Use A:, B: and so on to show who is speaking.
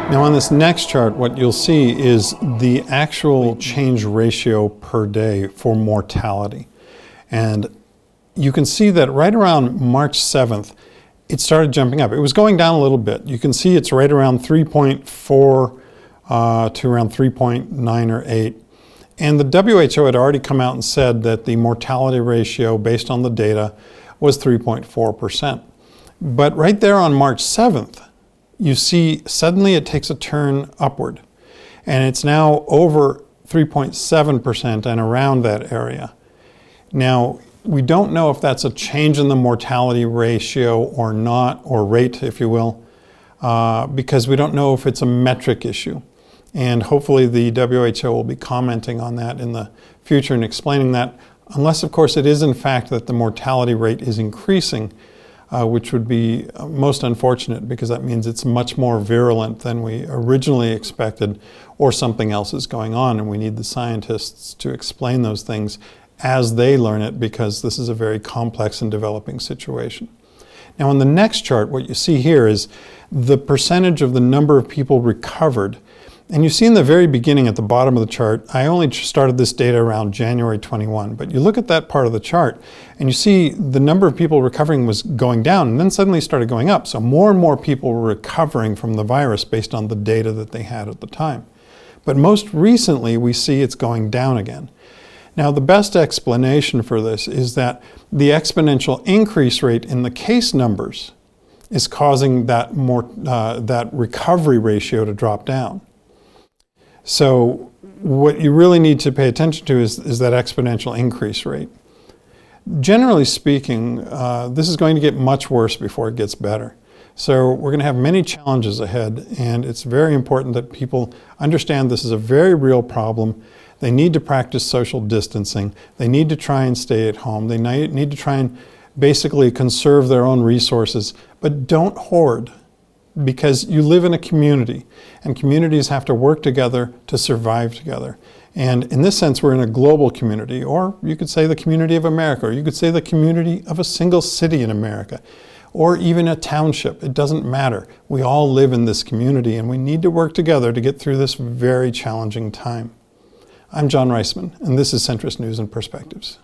A: Now on this next chart, what you'll see is the actual change ratio per day for mortality. And you can see that right around March 7th, it started jumping up. It was going down a little bit. You can see it's right around 3.4 to around 3.9 or 8. And the WHO had already come out and said that the mortality ratio based on the data was 3.4%. But right there on March 7th, you see suddenly it takes a turn upward. And it's now over 3.7% and around that area. Now, we don't know if that's a change in the mortality ratio or not, or rate, if you will, because we don't know if it's a metric issue. And hopefully the WHO will be commenting on that in the future and explaining that, unless of course it is in fact that the mortality rate is increasing, which would be most unfortunate because that means it's much more virulent than we originally expected, or something else is going on and we need the scientists to explain those things as they learn it, because this is a very complex and developing situation. Now on the next chart, what you see here is the percentage of the number of people recovered. And you see in the very beginning at the bottom of the chart, I only started this data around January 21, but you look at that part of the chart and you see the number of people recovering was going down and then suddenly started going up. So more and more people were recovering from the virus based on the data that they had at the time. But most recently we see it's going down again. Now the best explanation for this is that the exponential increase rate in the case numbers is causing that recovery ratio to drop down. So what you really need to pay attention to is that exponential increase rate. Generally speaking, this is going to get much worse before it gets better. So we're going to have many challenges ahead, and it's very important that people understand this is a very real problem. They need to practice social distancing. They need to try and stay at home. They need to try and basically conserve their own resources, but don't hoard, because you live in a community and communities have to work together to survive together. And in this sense, we're in a global community, or you could say the community of America, or you could say the community of a single city in America, or even a township. It doesn't matter. We all live in this community and we need to work together to get through this very challenging time. I'm John Reisman, and this is Centrist News and Perspectives.